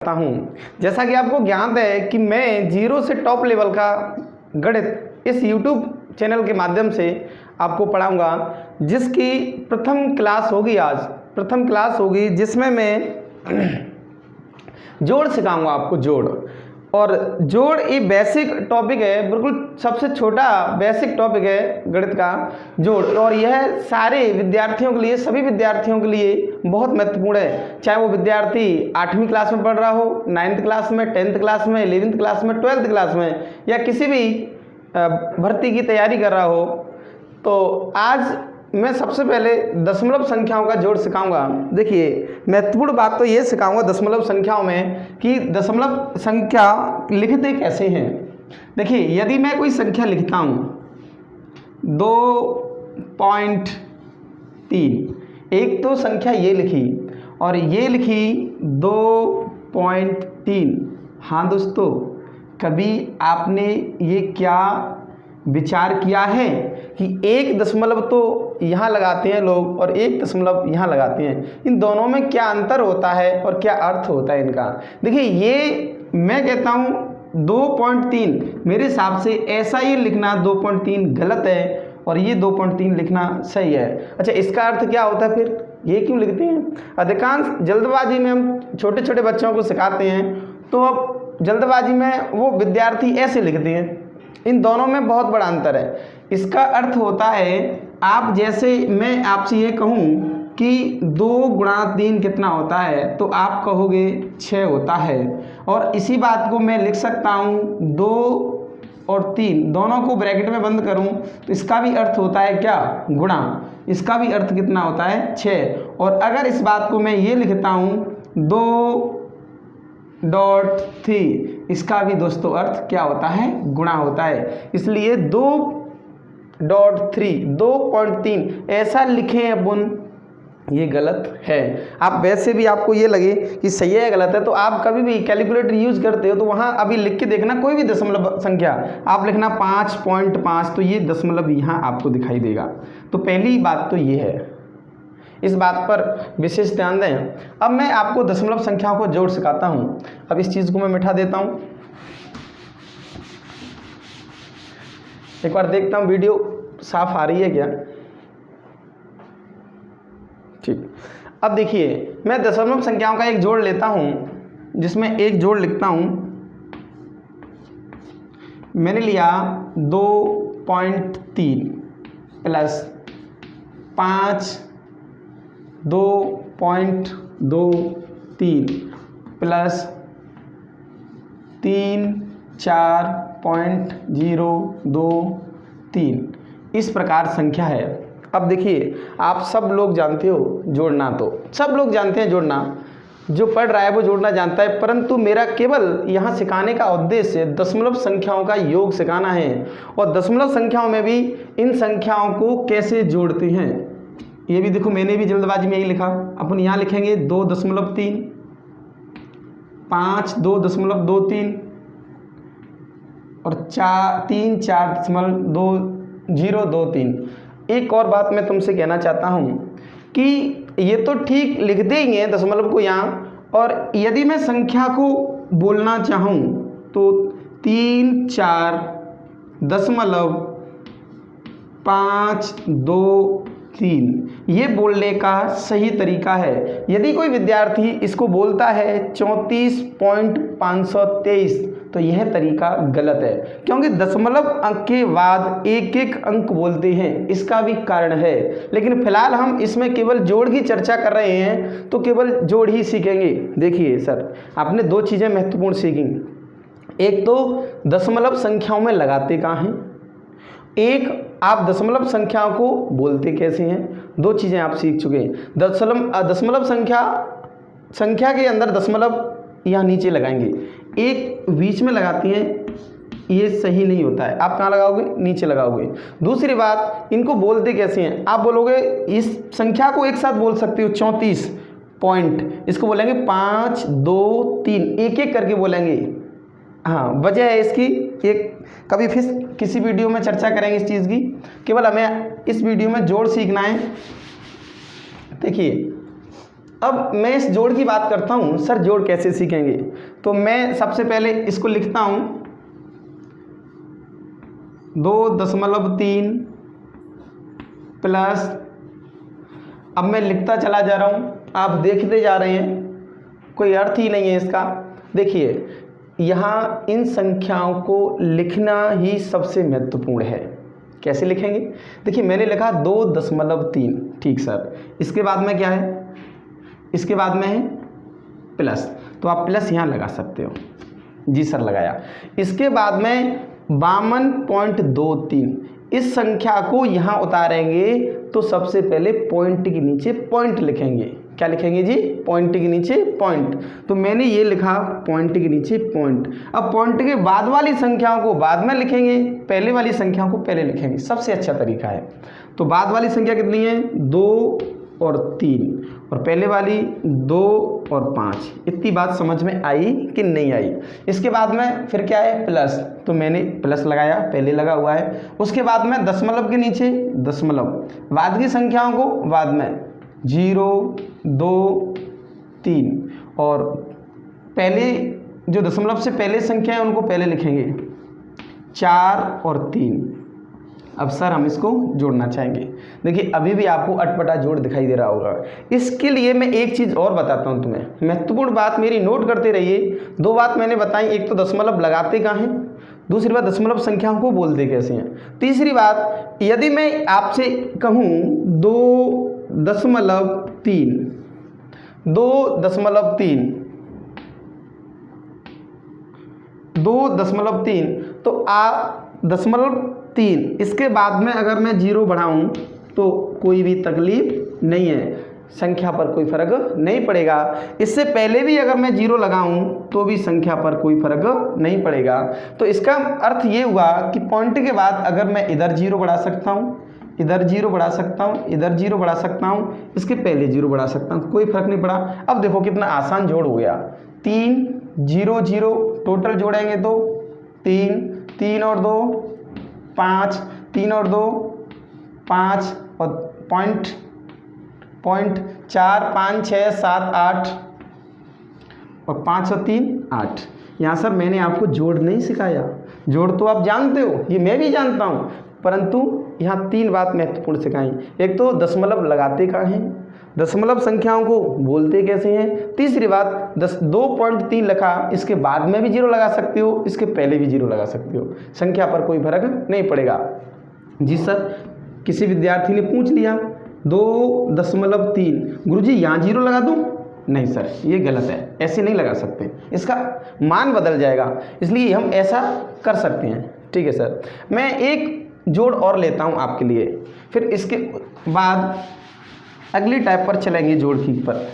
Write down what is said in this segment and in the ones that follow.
हूँ। जैसा कि आपको ज्ञात है कि मैं जीरो से टॉप लेवल का गणित इस YouTube चैनल के माध्यम से आपको पढ़ाऊंगा, जिसकी प्रथम क्लास होगी। आज प्रथम क्लास होगी जिसमें मैं जोड़ सिखाऊंगा आपको। जोड़ और जोड़ ये बेसिक टॉपिक है, बिल्कुल सबसे छोटा बेसिक टॉपिक है गणित का जोड़। और यह सारे विद्यार्थियों के लिए, सभी विद्यार्थियों के लिए बहुत महत्वपूर्ण है। चाहे वो विद्यार्थी 8वीं क्लास में पढ़ रहा हो, 9th क्लास में, 10th क्लास में, 11th क्लास में, 12th क्लास में, या किसी भी भर्ती की तैयारी कर रहा हो। तो आज मैं सबसे पहले दशमलव संख्याओं का जोड़ सिखाऊंगा। देखिए, महत्वपूर्ण बात तो ये सिखाऊंगा दशमलव संख्याओं में कि दशमलव संख्या लिखते कैसे हैं। देखिए, यदि मैं कोई संख्या लिखता हूँ 2.3, एक तो संख्या ये लिखी और ये लिखी 2.3। हाँ दोस्तों, कभी आपने ये क्या विचार किया है कि एक दशमलव तो यहाँ लगाते हैं लोग और एक दशमलव यहाँ लगाते हैं, इन दोनों में क्या अंतर होता है और क्या अर्थ होता है इनका। देखिए, ये मैं कहता हूँ 2.3, मेरे हिसाब से ऐसा ही लिखना 2.3 गलत है और ये 2.3 लिखना सही है। अच्छा, इसका अर्थ क्या होता है फिर, ये क्यों लिखते हैं? अधिकांश जल्दबाजी में हम छोटे छोटे बच्चों को सिखाते हैं, तो अब जल्दबाजी में वो विद्यार्थी ऐसे लिखते हैं। इन दोनों में बहुत बड़ा अंतर है। इसका अर्थ होता है, आप जैसे मैं आपसे ये कहूँ कि 2 गुणा 3 कितना होता है, तो आप कहोगे 6 होता है। और इसी बात को मैं लिख सकता हूँ 2 और 3 दोनों को ब्रैकेट में बंद करूँ तो इसका भी अर्थ होता है क्या, गुणा। इसका भी अर्थ कितना होता है, 6। और अगर इस बात को मैं ये लिखता हूँ 2.3, इसका भी दोस्तों अर्थ क्या होता है, गुणा होता है। इसलिए 2.3 ऐसा लिखें अपन, ये गलत है। आप वैसे भी आपको ये लगे कि सही है या गलत है, तो आप कभी भी कैलकुलेटर यूज करते हो तो वहाँ अभी लिख के देखना, कोई भी दशमलव संख्या आप लिखना 5.5, तो ये दशमलव यहाँ आपको दिखाई देगा। तो पहली बात तो ये है, इस बात पर विशेष ध्यान दें। अब मैं आपको दशमलव संख्याओं को जोड़ सिखाता हूँ। अब इस चीज़ को मैं मिटा देता हूँ, एक बार देखता हूँ वीडियो साफ आ रही है क्या। ठीक, अब देखिए, मैं दशमलव संख्याओं का एक जोड़ लेता हूँ, जिसमें एक जोड़ लिखता हूँ। मैंने लिया 2.3 प्लस 5, 2.23 प्लस 4.023, इस प्रकार संख्या है। अब देखिए, आप सब लोग जानते हो जोड़ना, तो सब लोग जानते हैं जोड़ना, जो पढ़ रहा है वो जोड़ना जानता है। परंतु मेरा केवल यहाँ सिखाने का उद्देश्य दशमलव संख्याओं का योग सिखाना है, और दशमलव संख्याओं में भी इन संख्याओं को कैसे जोड़ते हैं ये भी देखो। मैंने भी जल्दबाजी में यही लिखा। अपन यहाँ लिखेंगे 2.3, 5, 2.23 और 3.4.2023। एक और बात मैं तुमसे कहना चाहता हूँ कि ये तो ठीक लिखते ही हैं दशमलव को यहाँ, और यदि मैं संख्या को बोलना चाहूँ तो 3.4.523 ये बोलने का सही तरीका है। यदि कोई विद्यार्थी इसको बोलता है 34.523, तो यह तरीका गलत है, क्योंकि दशमलव अंक के बाद एक एक अंक बोलते हैं। इसका भी कारण है, लेकिन फिलहाल हम इसमें केवल जोड़ की चर्चा कर रहे हैं, तो केवल जोड़ ही सीखेंगे। देखिए सर, आपने 2 चीज़ें महत्वपूर्ण सीखी। एक तो दशमलव संख्याओं में लगाते कहाँ हैं, एक आप दशमलव संख्याओं को बोलते कैसे हैं। 2 चीज़ें आप सीख चुके हैं। दशमलव संख्या के अंदर दशमलव यहाँ नीचे लगाएंगे, एक बीच में लगाती हैं, ये सही नहीं होता है। आप कहाँ लगाओगे, नीचे लगाओगे। दूसरी बात, इनको बोलते कैसे हैं। आप बोलोगे, इस संख्या को एक साथ बोल सकते हो 34 पॉइंट, इसको बोलेंगे 5, 2, 3, एक एक करके बोलेंगे। हाँ, वजह है इसकी, एक कभी फिर किसी वीडियो में चर्चा करेंगे इस चीज़ की। केवल हमें इस वीडियो में जोड़ सीखना है। देखिए, अब मैं इस जोड़ की बात करता हूँ, सर जोड़ कैसे सीखेंगे? तो मैं सबसे पहले इसको लिखता हूँ 2.3 प्लस, अब मैं लिखता चला जा रहा हूँ, आप देखते जा रहे हैं, कोई अर्थ ही नहीं है इसका। देखिए यहाँ इन संख्याओं को लिखना ही सबसे महत्वपूर्ण है। कैसे लिखेंगे? देखिए मैंने लिखा 2.3, ठीक सर, इसके बाद में क्या है? इसके बाद में है प्लस, तो आप प्लस यहाँ लगा सकते हो। जी सर लगाया। इसके बाद में 52.23, इस संख्या को यहाँ उतारेंगे तो सबसे पहले पॉइंट के नीचे पॉइंट लिखेंगे। क्या लिखेंगे जी? पॉइंट के नीचे पॉइंट। तो मैंने ये लिखा पॉइंट के नीचे पॉइंट। अब पॉइंट के बाद वाली संख्याओं को बाद में लिखेंगे, पहले वाली संख्याओं को पहले लिखेंगे, सबसे अच्छा तरीका है। तो बाद वाली संख्या कितनी है? 2 और 3, और पहले वाली 2 और 5। इतनी बात समझ में आई कि नहीं आई? इसके बाद में फिर क्या है? प्लस, तो मैंने प्लस लगाया, पहले लगा हुआ है। उसके बाद में दशमलव के नीचे दशमलव, बाद की संख्याओं को बाद में 0, 2, 3, और पहले जो दशमलव से पहले संख्या है उनको पहले लिखेंगे, 4 और 3। अब सर हम इसको जोड़ना चाहेंगे। देखिए अभी भी आपको अटपटा जोड़ दिखाई दे रहा होगा। इसके लिए मैं एक चीज़ और बताता हूँ तुम्हें, महत्वपूर्ण बात मेरी नोट करते रहिए। 2 बात मैंने बताई, एक तो दशमलव लगाते कहाँ हैं, दूसरी बात दशमलव संख्याओं को बोलते कैसे हैं, तीसरी बात यदि मैं आपसे कहूँ 2.3, 2.3, तो आप 0.3, इसके बाद में अगर मैं 0 बढ़ाऊं तो कोई भी तकलीफ नहीं है, संख्या पर कोई फर्क नहीं पड़ेगा। इससे पहले भी अगर मैं 0 लगाऊं तो भी संख्या पर कोई फर्क नहीं पड़ेगा। तो इसका अर्थ ये हुआ कि पॉइंट के बाद अगर मैं इधर 0 बढ़ा सकता हूं, इधर 0 बढ़ा सकता हूं, इधर 0 बढ़ा सकता हूं, इसके पहले 0 बढ़ा सकता हूं, कोई फर्क नहीं पड़ा। अब देखो कितना आसान जोड़ हो गया। 3, 0, 0 टोटल जोड़ेंगे तो 3, 3 और 2 5, 3 और 2 5, और पॉइंट 4, 5, 6, 7, 8, और 5 और 3 8। यहाँ सर मैंने आपको जोड़ नहीं सिखाया, जोड़ तो आप जानते हो, ये मैं भी जानता हूँ, परंतु यहाँ 3 बात महत्वपूर्ण सिखाई। एक तो दशमलव लगाते कहाँ हैं, दशमलव संख्याओं को बोलते कैसे हैं, तीसरी बात 2.3 लिखा, इसके बाद में भी 0 लगा सकते हो, इसके पहले भी 0 लगा सकते हो, संख्या पर कोई फर्क नहीं पड़ेगा। जी सर, किसी विद्यार्थी ने पूछ लिया 2.3, गुरुजी यहाँ 0 लगा दूँ? नहीं सर ये गलत है, ऐसे नहीं लगा सकते, इसका मान बदल जाएगा, इसलिए हम ऐसा कर सकते हैं। ठीक है सर, मैं एक जोड़ और लेता हूँ आपके लिए, फिर इसके बाद अगली टाइप पर चलेंगे जोड़ की पर।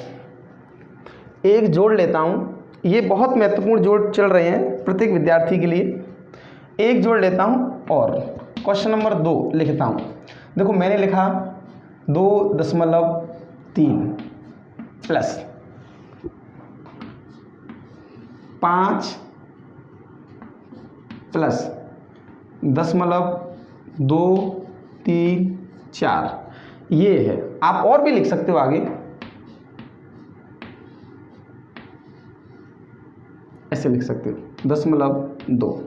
एक जोड़ लेता हूँ, ये बहुत महत्वपूर्ण जोड़ चल रहे हैं प्रत्येक विद्यार्थी के लिए। एक जोड़ लेता हूँ और क्वेश्चन नंबर 2 लिखता हूँ। देखो मैंने लिखा 2.3 प्लस 5 प्लस 0.234, ये है। आप और भी लिख सकते हो आगे, ऐसे लिख सकते हो 0.2,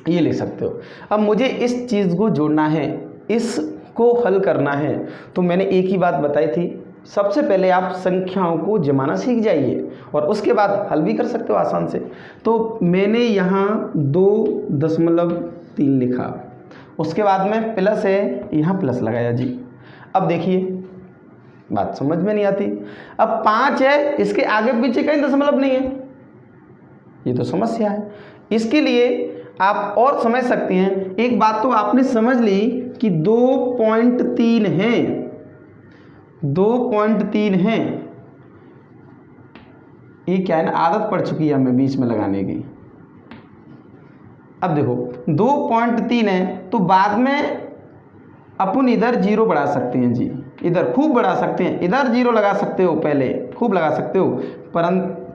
ये लिख सकते हो। अब मुझे इस चीज़ को जोड़ना है, इसको हल करना है, तो मैंने एक ही बात बताई थी, सबसे पहले आप संख्याओं को जमाना सीख जाइए और उसके बाद हल भी कर सकते हो आसान से। तो मैंने यहाँ 2.3 लिखा, उसके बाद में प्लस है, यहाँ प्लस लगाया जी। अब देखिए बात समझ में नहीं आती, अब 5 है, इसके आगे पीछे कहीं दशमलव नहीं है, ये तो समस्या है। इसके लिए आप और समझ सकते हैं, एक बात तो आपने समझ ली कि 2.3 है, 2.3 है, ये क्या है ना, आदत पड़ चुकी है हमें बीच में लगाने की। अब देखो 2.3 है, तो बाद में अपन इधर 0 बढ़ा सकते हैं जी, इधर खूब बढ़ा सकते हैं, इधर 0 लगा सकते हो, पहले खूब लगा सकते हो,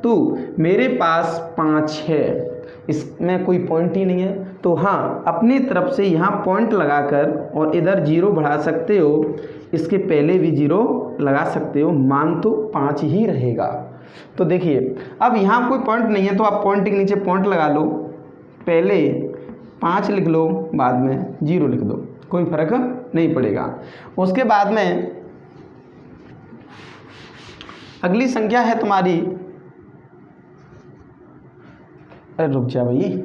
परंतु मेरे पास 5 है, इसमें कोई पॉइंट ही नहीं है। तो हाँ, अपनी तरफ से यहाँ पॉइंट लगाकर और इधर 0 बढ़ा सकते हो, इसके पहले भी 0 लगा सकते हो, मान तो 5 ही रहेगा। तो देखिए अब यहाँ कोई पॉइंट नहीं है तो आप पॉइंट के नीचे पॉइंट लगा लो, पहले 5 लिख लो, बाद में 0 लिख दो, कोई फर्क नहीं पड़ेगा। उसके बाद में अगली संख्या है तुम्हारी, अरे रुक जा भाई,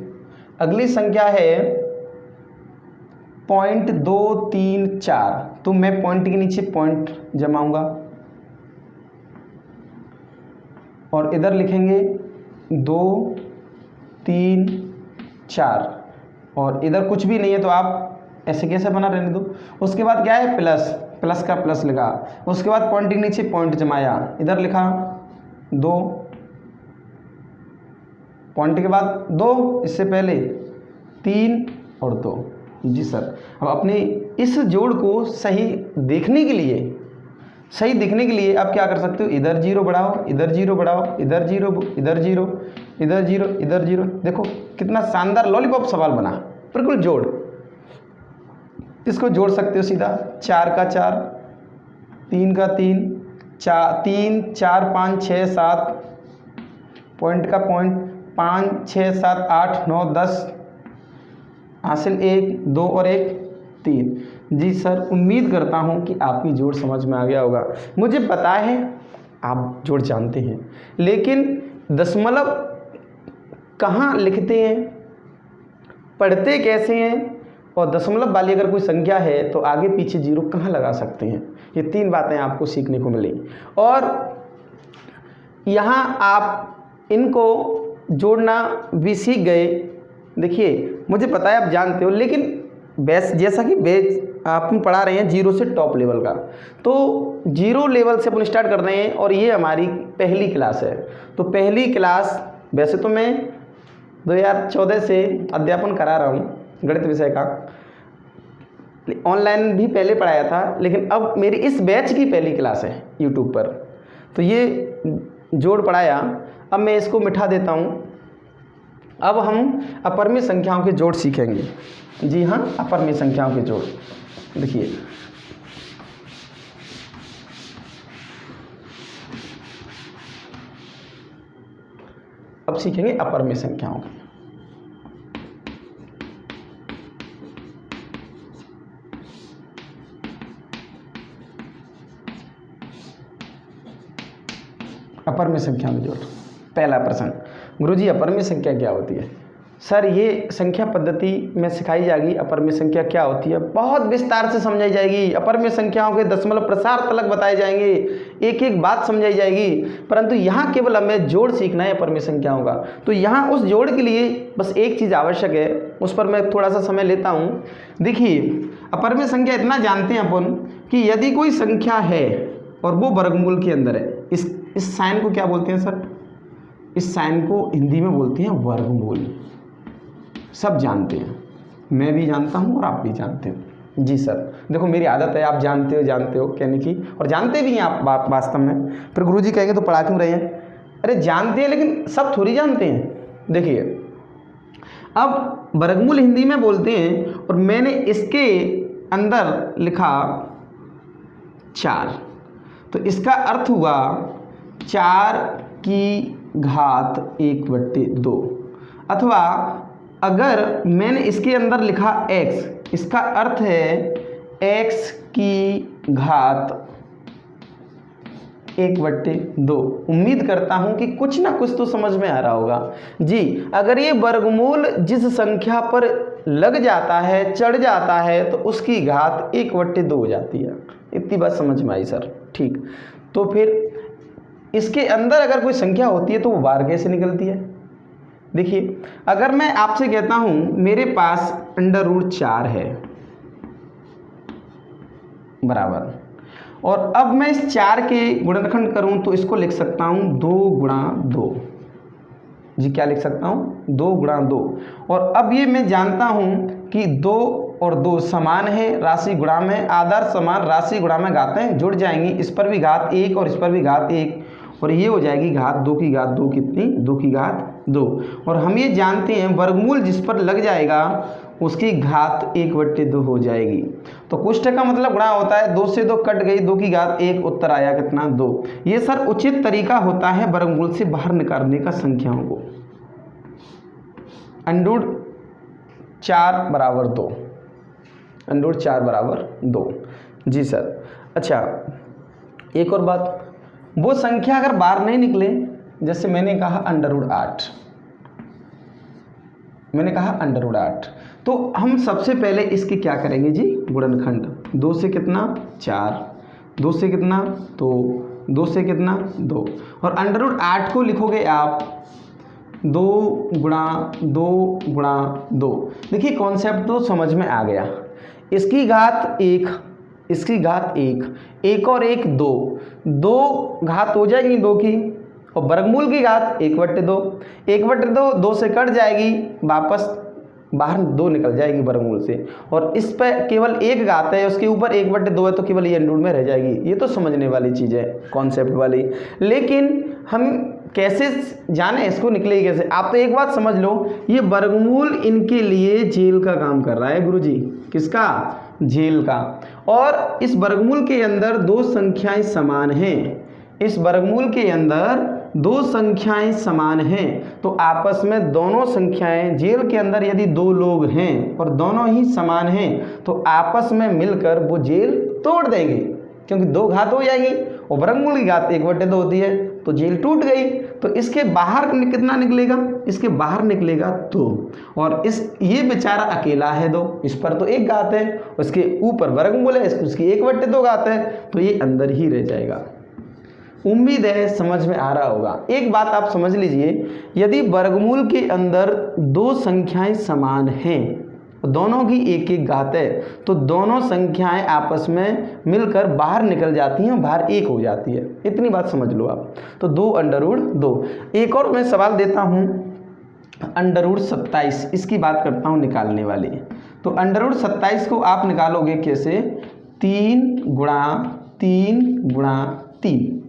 अगली संख्या है 0.234। तो मैं पॉइंट के नीचे पॉइंट जमाऊंगा और इधर लिखेंगे 2 3 4 और इधर कुछ भी नहीं है तो आप ऐसे कैसे बना रहने दो। उसके बाद क्या है, प्लस, प्लस का प्लस लिखा, उसके बाद पॉइंट के नीचे पॉइंट जमाया, इधर लिखा 2, पॉइंट के बाद 2, इससे पहले 3 और 2। जी सर, अब अपने इस जोड़ को सही देखने के लिए, सही दिखने के लिए आप क्या कर सकते हो, इधर 0 बढ़ाओ, इधर 0 बढ़ाओ, इधर 0, इधर 0, इधर 0, इधर 0। देखो कितना शानदार लॉलीपॉप सवाल बना, बिल्कुल जोड़। इसको जोड़ सकते हो सीधा, 4 का 4, 3 का 3, 3 4 5 6 7, पॉइंट का पॉइंट, 5 6 7 8 9 10, हासिल 1 2 और 1 3। जी सर, उम्मीद करता हूँ कि आपकी जोड़ समझ में आ गया होगा। मुझे पता है आप जोड़ जानते हैं, लेकिन दशमलव कहाँ लिखते हैं, पढ़ते कैसे हैं, और दशमलव वाली अगर कोई संख्या है तो आगे पीछे 0 कहाँ लगा सकते हैं, ये 3 बातें आपको सीखने को मिली। और यहाँ आप इनको जोड़ना भी सीख गए। देखिए मुझे पता है आप जानते हो, लेकिन बेस जैसा कि बेस अपन पढ़ा रहे हैं 0 से टॉप लेवल का, तो 0 लेवल से अपन स्टार्ट कर रहे हैं और ये हमारी पहली क्लास है। तो पहली क्लास, वैसे तो मैं 2014 से अध्यापन करा रहा हूँ गणित विषय का, ऑनलाइन भी पहले पढ़ाया था, लेकिन अब मेरी इस बैच की पहली क्लास है यूट्यूब पर। तो ये जोड़ पढ़ाया, अब मैं इसको मिटा देता हूँ। अब हम अपरिमेय संख्याओं के जोड़ सीखेंगे। जी हाँ, अपरिमेय संख्याओं के जोड़। देखिए अब सीखेंगे अपरिमेय संख्याओं के। अपरिमेय संख्या में जोड़। पहला प्रश्न, गुरुजी अपरिमेय संख्या क्या होती है? सर ये संख्या पद्धति में सिखाई जाएगी अपरिमेय संख्या क्या होती है, बहुत विस्तार से समझाई जाएगी। अपरिमेय संख्याओं के दशमलव प्रसार तलक बताए जाएंगे, एक एक बात समझाई जाएगी, परंतु यहाँ केवल हमें जोड़ सीखना है अपरिमेय संख्याओं का। तो यहाँ उस जोड़ के लिए बस एक चीज़ आवश्यक है, उस पर मैं थोड़ा सा समय लेता हूँ। देखिए अपरिमेय संख्या इतना जानते हैं अपन कि यदि कोई संख्या है और वो वर्गमूल के अंदर है, इस साइन को क्या बोलते हैं सर? इस साइन को हिंदी में बोलते हैं वर्गमूल। सब जानते हैं, मैं भी जानता हूँ और आप भी जानते हो। जी सर, देखो मेरी आदत है, आप जानते हो कहने की, और जानते भी हैं आप वास्तव में। फिर गुरुजी कहेंगे तो पढ़ा क्यों रहे हैं? अरे जानते हैं, लेकिन सब थोड़ी जानते हैं। देखिए अब वर्गमूल हिंदी में बोलते हैं और मैंने इसके अंदर लिखा 4, तो इसका अर्थ हुआ 4 की घात 1/2। अथवा अगर मैंने इसके अंदर लिखा x, इसका अर्थ है x की घात 1/2। उम्मीद करता हूं कि कुछ ना कुछ तो समझ में आ रहा होगा। जी, अगर ये वर्गमूल जिस संख्या पर लग जाता है, चढ़ जाता है, तो उसकी घात 1/2 हो जाती है। इतनी बात समझ में आई सर? ठीक, तो फिर इसके अंदर अगर कोई संख्या होती है तो वो बाहर कैसे निकलती है? देखिए अगर मैं आपसे कहता हूं मेरे पास √4 है बराबर, और अब मैं इस 4 के गुणनखंड करूं तो इसको लिख सकता हूं 2 गुणा 2। जी क्या लिख सकता हूं? 2 गुणा 2। और अब ये मैं जानता हूं कि 2 और 2 समान है, राशि गुणा में, आधार समान, राशि गुणा में घातें जुड़ जाएंगी। इस पर भी घात 1 और इस पर भी घात 1, और ये हो जाएगी घात 2 की घात 2 कितनी, 2 की घात 2। और हम ये जानते हैं वर्गमूल जिस पर लग जाएगा उसकी घात 1/2 हो जाएगी। तो कुष्ठ का मतलब गुणा होता है, 2 से 2 कट गई, 2 की घात 1, उत्तर आया कितना, 2। ये सर उचित तरीका होता है वर्गमूल से बाहर निकालने का संख्याओं को। √4 बराबर 2, √4 बराबर 2। जी सर। अच्छा, एक और बात, वो संख्या अगर बाहर नहीं निकले, जैसे मैंने कहा √8, मैंने कहा √8, तो हम सबसे पहले इसके क्या करेंगे जी, गुणनखंड। 2 से कितना 4, 2 से कितना 2, 2 से कितना 2, और √8 को लिखोगे आप 2 गुणा 2 गुणा 2। देखिए कॉन्सेप्ट तो समझ में आ गया। इसकी घात 1, इसकी घात 1, 1 और 1 2, 2 घात हो जाएगी 2 की, और वर्गमूल की घात 1/2, 1/2 2 से कट जाएगी, वापस बाहर 2 निकल जाएगी वर्गमूल से, और इस पर केवल 1 घात है, उसके ऊपर 1/2 है, तो केवल ये अंडर में रह जाएगी। ये तो समझने वाली चीज़ है, कॉन्सेप्ट वाली। लेकिन हम कैसे जाने इसको निकलेगी कैसे? आप तो एक बात समझ लो, ये वर्गमूल इनके लिए जेल का काम कर रहा है गुरुजी। किसका? जेल का। और इस वर्गमूल के अंदर 2 संख्याएं समान हैं, इस वर्गमूल के अंदर 2 संख्याएं समान हैं, तो आपस में दोनों संख्याएं, जेल के अंदर यदि 2 लोग हैं और दोनों ही समान हैं, तो आपस में मिलकर वो जेल तोड़ देंगे, क्योंकि 2 घात हो जाएगी और वर्गमूल की घात 1/2 होती है, तो जेल टूट गई। तो इसके बाहर कितना निकलेगा? इसके बाहर निकलेगा 2, और ये बेचारा अकेला है 2, इस पर तो 1 घात है, उसके ऊपर वर्गमूल है, उसकी 1/2 घात है, तो ये अंदर ही रह जाएगा। उम्मीद है समझ में आ रहा होगा। एक बात आप समझ लीजिए, यदि वर्गमूल के अंदर 2 संख्याएं समान हैं, दोनों की 1-1 घात है, तो दोनों संख्याएं आपस में मिलकर बाहर निकल जाती हैं, बाहर 1 हो जाती है। इतनी बात समझ लो आप। तो 2√2। एक और मैं सवाल देता हूँ, √27, इसकी बात करता हूँ निकालने वाली। तो √27 को आप निकालोगे कैसे? 3 गुणा 3 गुणा 3।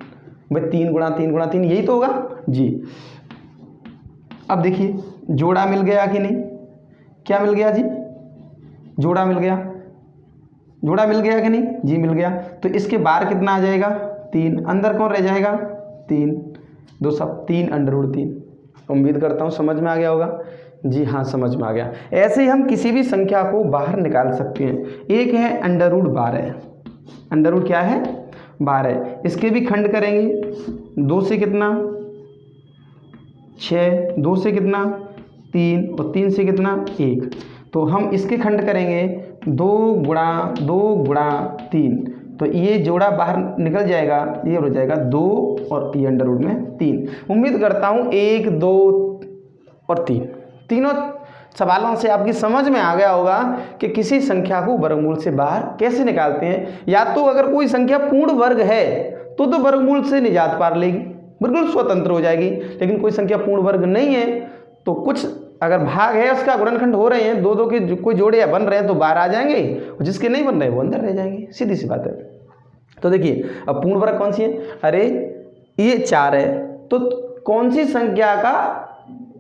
भाई 3 गुणा 3 गुणा 3 यही तो होगा जी। अब देखिए जोड़ा मिल गया कि नहीं? क्या मिल गया जी? जोड़ा मिल गया। जोड़ा मिल गया कि नहीं जी? मिल गया। तो इसके बाहर कितना आ जाएगा? 3। अंदर कौन रह जाएगा? 3, 2 सब 3 √3। उम्मीद करता हूँ समझ में आ गया होगा। जी हाँ, समझ में आ गया। ऐसे ही हम किसी भी संख्या को बाहर निकाल सकते हैं। एक है √12, अंडर क्या है? 12। इसके भी खंड करेंगे, 2 से कितना 6, 2 से कितना 3, और 3 से कितना 1। तो हम इसके खंड करेंगे 2 गुणा 2 गुणा 3, तो ये जोड़ा बाहर निकल जाएगा, ये हो जाएगा 2 और ये अंडर रूट में 3। उम्मीद करता हूँ 1, 2 और 3 तीनों सवालों से आपकी समझ में आ गया होगा कि किसी संख्या को वर्गमूल से बाहर कैसे निकालते हैं। या तो अगर कोई संख्या पूर्ण वर्ग है तो वर्गमूल से निजात पार लेगी, बिल्कुल स्वतंत्र हो जाएगी। लेकिन कोई संख्या पूर्ण वर्ग नहीं है तो कुछ अगर भाग है उसका गुणनखंड हो रहे हैं, 2-2 के कोई जोड़े या बन रहे हैं तो बाहर आ जाएंगे, और जिसके नहीं बन रहे वो अंदर रह जाएंगे। सीधी सी बात है। तो देखिए अब पूर्ण वर्ग कौन सी है? अरे ये 4 है, तो कौन सी संख्या का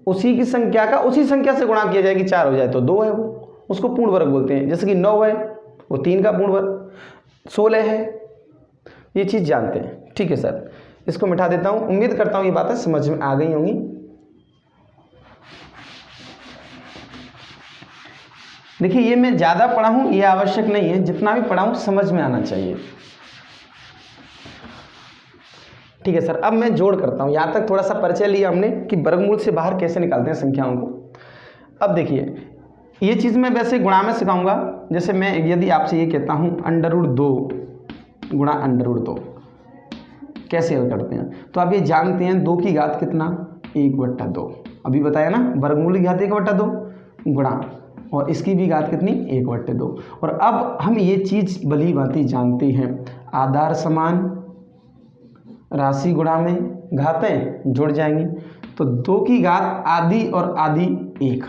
उसी की संख्या का उसी संख्या से गुणा किया जाएगी, 4 हो जाए तो 2 है, वो उसको पूर्ण वर्ग बोलते हैं। जैसे कि 9 है वो 3 का पूर्ण वर्ग, 16 है, ये चीज़ जानते हैं। ठीक है सर, इसको मिटा देता हूँ। उम्मीद करता हूँ ये बातें समझ में आ गई होंगी। देखिए ये मैं ज़्यादा पढ़ा हूँ ये आवश्यक नहीं है, जितना भी पढ़ा हूँ समझ में आना चाहिए। ठीक है सर, अब मैं जोड़ करता हूँ। यहाँ तक थोड़ा सा परिचय लिया हमने कि वर्गमूल से बाहर कैसे निकालते हैं संख्याओं को। अब देखिए ये चीज़ मैं वैसे गुणा में सिखाऊंगा। जैसे मैं यदि आपसे ये कहता हूँ √2 गुणा √2 कैसे हल करते हैं, तो आप ये जानते हैं 2 की घात कितना 1/2, अभी बताया ना, वर्गमूल की घात 1/2 गुणा और इसकी भी घात कितनी 1/2। और अब हम ये चीज़ भली भांति जानते हैं, आधार समान, राशि गुणा में घातें जुड़ जाएंगी। तो 2 की घात आधी और आधी 1,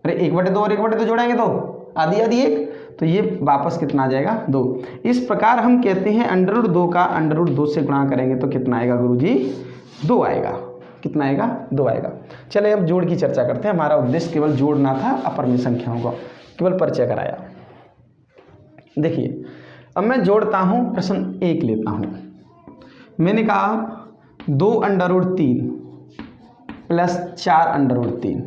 अरे 1/2 और 1/2 जोड़ेंगे तो आधी आधी 1, तो ये वापस कितना आ जाएगा 2। इस प्रकार हम कहते हैं √2 का √2 से गुणा करेंगे तो कितना आएगा गुरुजी 2 आएगा। कितना आएगा? 2 आएगा। चलिए अब जोड़ की चर्चा करते हैं। हमारा उद्देश्य केवल जोड़ना था, अपरिमेय संख्याओं का केवल परिचय कराया। देखिए अब मैं जोड़ता हूँ, प्रश्न 1 लेता हूँ। मैंने कहा 2√3 प्लस 4√3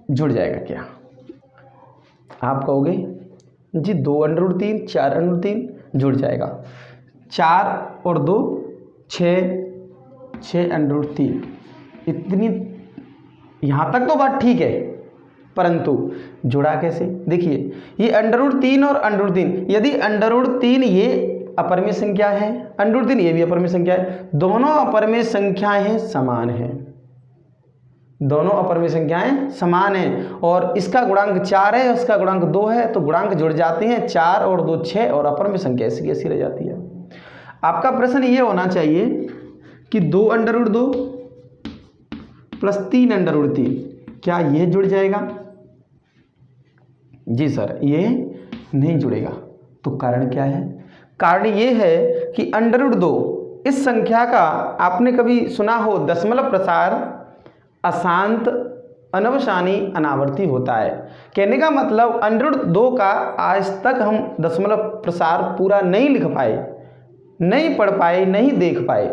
जुड़ जाएगा क्या? आप कहोगे जी 2√3 4√3 जुड़ जाएगा। 4 और 2 6√3 इतनी, यहाँ तक तो बात ठीक है, परंतु जुड़ा कैसे? देखिए ये √3 और √3, यदि √3 ये अपरिमेय संख्या है, √3 ये भी अपरिमेय संख्या है, दोनों अपरिमेय संख्याएं समान हैं, दोनों अपरिमेय संख्याएं समान हैं और इसका गुणांक 4 है, इसका गुणांक 2 है, तो गुणांक जुड़ जाते हैं। 4 और 2 6 और अपरिमेय संख्या ऐसी कैसी रह जाती है। आपका प्रश्न ये होना चाहिए कि 2√2 प्लस 3√3 क्या ये जुड़ जाएगा? जी सर ये नहीं जुड़ेगा। तो कारण क्या है? कारण ये है कि √2 इस संख्या का आपने कभी सुना हो दशमलव प्रसार अशांत अनवसानी अनावर्ती होता है। कहने का मतलब √2 का आज तक हम दशमलव प्रसार पूरा नहीं लिख पाए, नहीं पढ़ पाए, नहीं देख पाए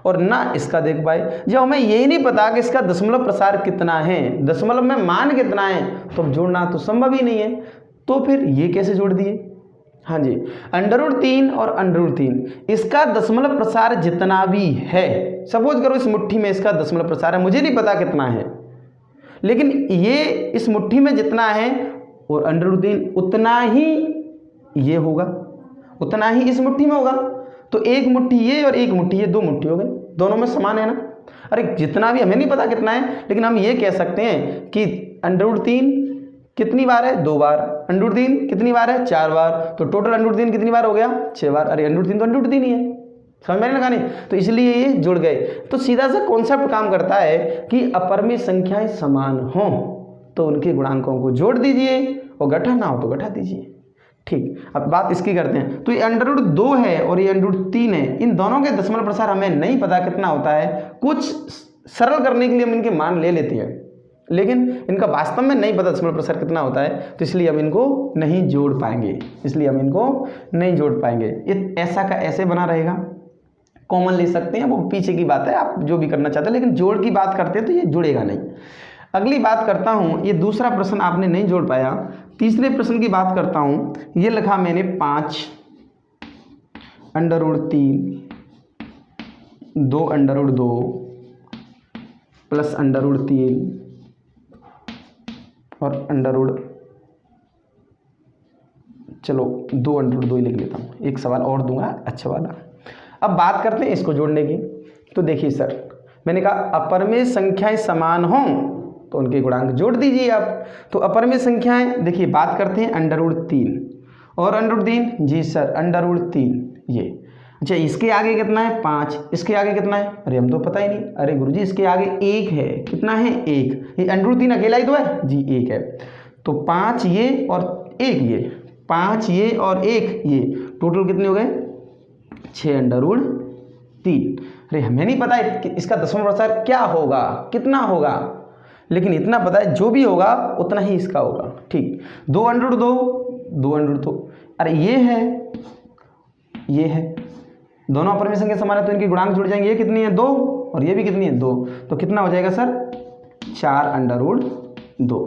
और ना इसका देख पाए। जब हमें यही नहीं पता कि इसका दशमलव प्रसार कितना है, दशमलव में मान कितना है, तो जोड़ना तो संभव ही नहीं है। तो फिर ये कैसे जोड़ दिए? हाँ जी, √3 और √3 इसका दशमलव प्रसार जितना भी है, सपोज करो इस मुट्ठी में इसका दशमलव प्रसार है, मुझे नहीं पता कितना है, लेकिन ये इस मुट्ठी में जितना है और √3 उतना ही ये होगा, उतना ही इस मुट्ठी में होगा। तो एक मुट्ठी ये और एक मुट्ठी ये, 2 मुट्ठी हो गई, दोनों में समान है ना। अरे जितना भी, हमें नहीं पता कितना है, लेकिन हम ये कह सकते हैं कि √3 कितनी बार है? 2 बार। √3 कितनी बार है? 4 बार। तो टोटल √3 कितनी बार हो गया? 6 बार। अरे √3 तो √3 ही है, समझ में नहीं लगा? नहीं तो इसलिए ये जुड़ गए। तो सीधा सा कॉन्सेप्ट काम करता है कि अपरिमेय संख्याएं समान हों तो उनके गुणांकों को जोड़ दीजिए और गठा ना हो तो गठा दीजिए। ठीक, अब बात इसकी करते हैं। तो ये √2 है और ये √3 है, इन दोनों के दशमलव प्रसार हमें नहीं पता कितना होता है। कुछ सरल करने के लिए हम इनके मान ले लेते हैं, लेकिन इनका वास्तव में नहीं पता दशमलव प्रसार कितना होता है, तो इसलिए हम इनको नहीं जोड़ पाएंगे, इसलिए हम इनको नहीं जोड़ पाएंगे। ये ऐसा का ऐसे बना रहेगा, कॉमन ले सकते हैं, वो पीछे की बात है, आप जो भी करना चाहते हैं, लेकिन जोड़ की बात करते हैं तो ये जुड़ेगा नहीं। अगली बात करता हूँ, ये दूसरा प्रश्न आपने नहीं जोड़ पाया, तीसरे प्रश्न की बात करता हूँ। ये लिखा मैंने 5 √3 2√2 प्लस √3 और चलो 2√2 ही लिख लेता हूँ, एक सवाल और दूंगा अच्छा वाला। अब बात करते हैं इसको जोड़ने की। तो देखिए सर, मैंने कहा अपरिमेय संख्याएं समान हों तो उनके गुणांक जोड़ दीजिए आप। तो अपरिमेय संख्याएं देखिए, बात करते हैं √3 और √3। जी सर √3 ये, अच्छा इसके आगे कितना है? 5। इसके आगे कितना है? अरे हम तो पता ही नहीं। अरे गुरुजी इसके आगे 1 है, कितना है? 1। ये √3 अकेला ही तो है जी, 1 है। तो 5 ये और 1 ये, 5 ये और 1 ये, टोटल कितने हो गए? 6√3। अरे हमें नहीं पता इसका दशमलव प्रसार क्या होगा, कितना होगा, लेकिन इतना पता है जो भी होगा उतना ही इसका होगा। ठीक, 2√2 अरे ये है, दोनों अपरिमेय संख्या समान है तो इनके गुणांक जुड़ जाएंगे। ये कितनी है? 2 और ये भी कितनी है? 2। तो कितना हो जाएगा सर? 4√2।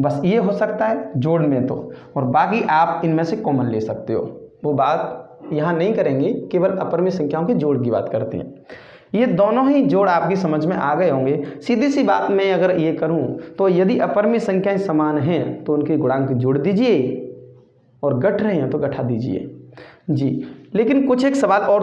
बस ये हो सकता है जोड़ में तो, और बाकी आप इनमें से कॉमन ले सकते हो, वो बात यहाँ नहीं करेंगे, केवल अपरिमेय संख्याओं के जोड़ की बात करते हैं। ये दोनों ही जोड़ आपकी समझ में आ गए होंगे। सीधी सी बात मैं अगर ये करूं तो यदि अपरिमेय संख्याएं समान हैं तो उनके गुणांक जोड़ दीजिए और गठ रहे हैं तो गठा दीजिए जी। लेकिन कुछ एक सवाल और